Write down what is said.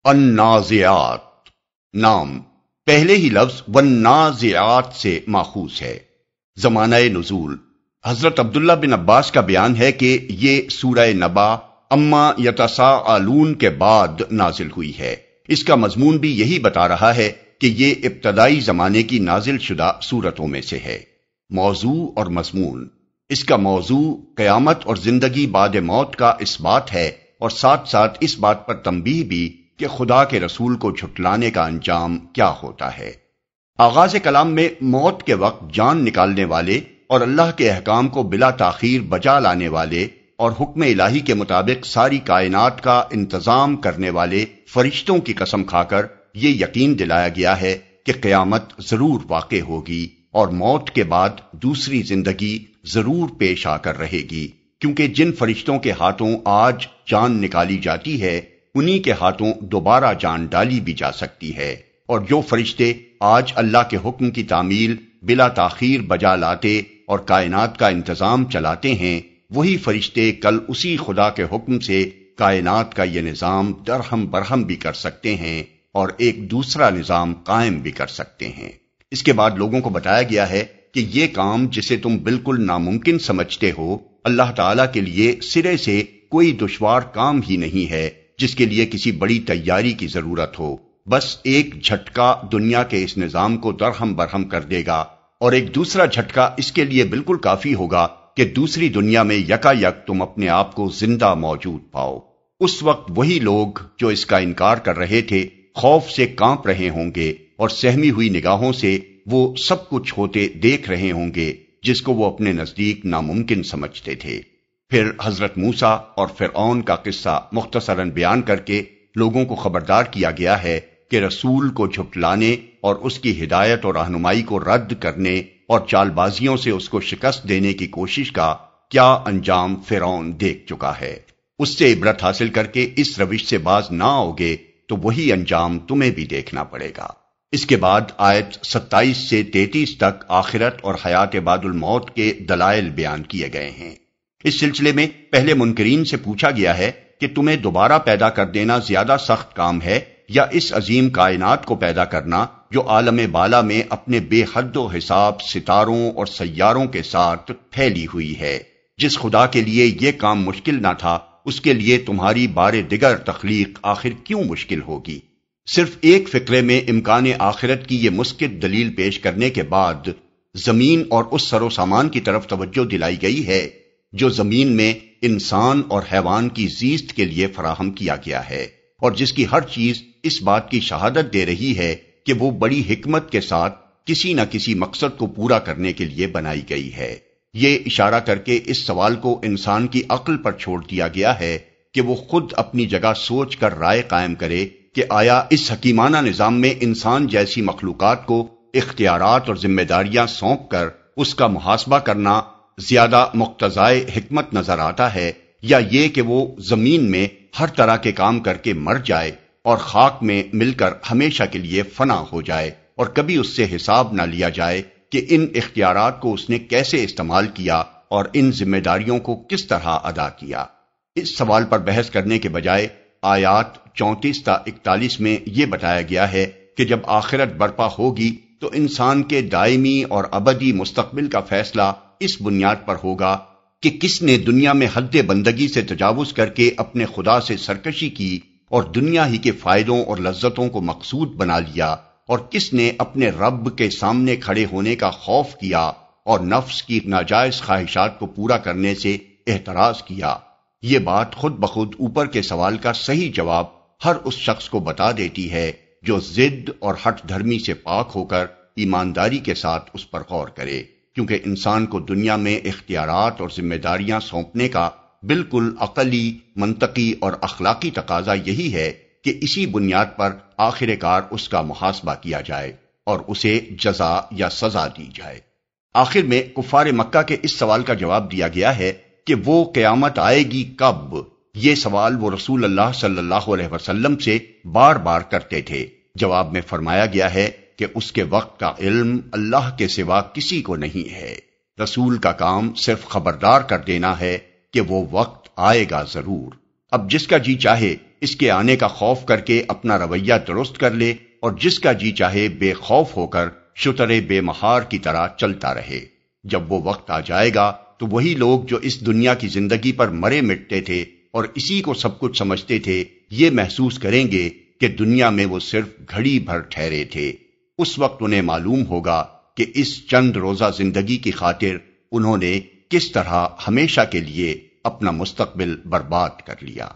النازعات نام پہلے ہی لفظ والنازعات سے ماخوذ ہے۔ زمانہ نزول حضرت عبداللہ بن عباس کا بیان ہے کہ یہ سورہ نبا اما یتساءلون کے بعد نازل ہوئی ہے۔ اس کا مضمون بھی یہی بتا رہا ہے کہ یہ ابتدائی زمانے کی نازل شدہ سورتوں میں سے ہے۔ موضوع اور مضمون اس کا موضوع قیامت اور زندگی بعد موت کا اس بات ہے، اور ساتھ ساتھ اس بات پر تنبیہ بھی کہ خدا کے رسول کو جھٹلانے کا انجام کیا ہوتا ہے۔ آغاز کلام میں موت کے وقت جان نکالنے والے اور اللہ کے احکام کو بلا تاخیر بجا لانے والے اور حکم الہی کے مطابق ساری کائنات کا انتظام کرنے والے فرشتوں کی قسم کھا کر یہ یقین دلایا گیا ہے کہ قیامت ضرور واقع ہوگی اور موت کے بعد دوسری زندگی ضرور پیش آ کر رہے گی، کیونکہ جن فرشتوں کے ہاتھوں آج جان نکالی جاتی ہے انہی کے ہاتھوں دوبارہ جان ڈالی بھی جا سکتی ہے، اور جو فرشتے آج اللہ کے حکم کی تعمیل بلا تاخیر بجا لاتے اور کائنات کا انتظام چلاتے ہیں، وہی فرشتے کل اسی خدا کے حکم سے کائنات کا یہ نظام درہم برہم بھی کر سکتے ہیں اور ایک دوسرا نظام قائم بھی کر سکتے ہیں۔ اس کے بعد لوگوں کو بتایا گیا ہے کہ یہ کام جسے تم بالکل ناممکن سمجھتے ہو، اللہ تعالیٰ کے لیے سرے سے کوئی دشوار کام ہی نہیں ہے جس کے لیے کسی بڑی تیاری کی ضرورت ہو۔ بس ایک جھٹکا دنیا کے اس نظام کو درہم برہم کر دے گا، اور ایک دوسرا جھٹکا اس کے لیے بالکل کافی ہوگا کہ دوسری دنیا میں یکا یک تم اپنے آپ کو زندہ موجود پاؤ۔ اس وقت وہی لوگ جو اس کا انکار کر رہے تھے خوف سے کانپ رہے ہوں گے، اور سہمی ہوئی نگاہوں سے وہ سب کچھ ہوتے دیکھ رہے ہوں گے جس کو وہ اپنے نزدیک ناممکن سمجھتے تھے۔ پھر حضرت موسیٰ اور فرعون کا قصہ مختصراً بیان کر کے لوگوں کو خبردار کیا گیا ہے کہ رسول کو جھٹلانے اور اس کی ہدایت اور رہنمائی کو رد کرنے اور چال بازیوں سے اس کو شکست دینے کی کوشش کا کیا انجام فرعون دیکھ چکا ہے۔ اس سے عبرت حاصل کر کے اس روش سے باز نہ آؤگے تو وہی انجام تمہیں بھی دیکھنا پڑے گا۔ اس کے بعد آیت 27 سے 33 تک آخرت اور حیات بعد الموت کے دلائل بیان کیے گئے ہیں۔ اس سلسلے میں پہلے منکرین سے پوچھا گیا ہے کہ تمہیں دوبارہ پیدا کر دینا زیادہ سخت کام ہے یا اس عظیم کائنات کو پیدا کرنا جو عالم بالا میں اپنے بے حد و حساب ستاروں اور سیاروں کے ساتھ پھیلی ہوئی ہے۔ جس خدا کے لیے یہ کام مشکل نہ تھا اس کے لیے تمہاری بار دیگر تخلیق آخر کیوں مشکل ہوگی؟ صرف ایک فقرے میں امکان آخرت کی یہ مسکت دلیل پیش کرنے کے بعد زمین اور اس سر و سامان کی طرف توجہ دلائی گئی ہے جو زمین میں انسان اور حیوان کی زیست کے لیے فراہم کیا گیا ہے، اور جس کی ہر چیز اس بات کی شہادت دے رہی ہے کہ وہ بڑی حکمت کے ساتھ کسی نہ کسی مقصد کو پورا کرنے کے لیے بنائی گئی ہے۔ یہ اشارہ کر کے اس سوال کو انسان کی عقل پر چھوڑ دیا گیا ہے کہ وہ خود اپنی جگہ سوچ کر رائے قائم کرے کہ آیا اس حکیمانہ نظام میں انسان جیسی مخلوقات کو اختیارات اور ذمہ داریاں سونپ کر اس کا محاسبہ کرنا زیادہ مقتضائے حکمت نظر آتا ہے، یا یہ کہ وہ زمین میں ہر طرح کے کام کر کے مر جائے اور خاک میں مل کر ہمیشہ کے لیے فنا ہو جائے اور کبھی اس سے حساب نہ لیا جائے کہ ان اختیارات کو اس نے کیسے استعمال کیا اور ان ذمہ داریوں کو کس طرح ادا کیا۔ اس سوال پر بحث کرنے کے بجائے آیات 34 تا 41 میں یہ بتایا گیا ہے کہ جب آخرت برپا ہوگی تو انسان کے دائمی اور ابدی مستقبل کا فیصلہ اس بنیاد پر ہوگا کہ کس نے دنیا میں حد بندگی سے تجاوز کر کے اپنے خدا سے سرکشی کی اور دنیا ہی کے فائدوں اور لذتوں کو مقصود بنا لیا، اور کس نے اپنے رب کے سامنے کھڑے ہونے کا خوف کیا اور نفس کی ناجائز خواہشات کو پورا کرنے سے احتراز کیا۔ یہ بات خود بخود اوپر کے سوال کا صحیح جواب ہر اس شخص کو بتا دیتی ہے جو ضد اور ہٹ دھرمی سے پاک ہو کر ایمانداری کے ساتھ اس پر غور کرے، کیونکہ انسان کو دنیا میں اختیارات اور ذمہ داریاں سونپنے کا بالکل عقلی، منطقی اور اخلاقی تقاضا یہی ہے کہ اسی بنیاد پر آخر کار اس کا محاسبہ کیا جائے اور اسے جزا یا سزا دی جائے۔ آخر میں کفار مکہ کے اس سوال کا جواب دیا گیا ہے کہ وہ قیامت آئے گی کب؟ یہ سوال وہ رسول اللہ صلی اللہ علیہ وسلم سے بار بار کرتے تھے۔ جواب میں فرمایا گیا ہے کہ اس کے وقت کا علم اللہ کے سوا کسی کو نہیں ہے۔ رسول کا کام صرف خبردار کر دینا ہے کہ وہ وقت آئے گا ضرور۔ اب جس کا جی چاہے اس کے آنے کا خوف کر کے اپنا رویہ درست کر لے اور جس کا جی چاہے بے خوف ہو کر شتر بے مہار کی طرح چلتا رہے۔ جب وہ وقت آ جائے گا تو وہی لوگ جو اس دنیا کی زندگی پر مرے مٹتے تھے اور اسی کو سب کچھ سمجھتے تھے، یہ محسوس کریں گے کہ دنیا میں وہ صرف گھڑی بھر ٹھہرے تھے۔ اس وقت انہیں معلوم ہوگا کہ اس چند روزہ زندگی کی خاطر انہوں نے کس طرح ہمیشہ کے لیے اپنا مستقبل برباد کر لیا۔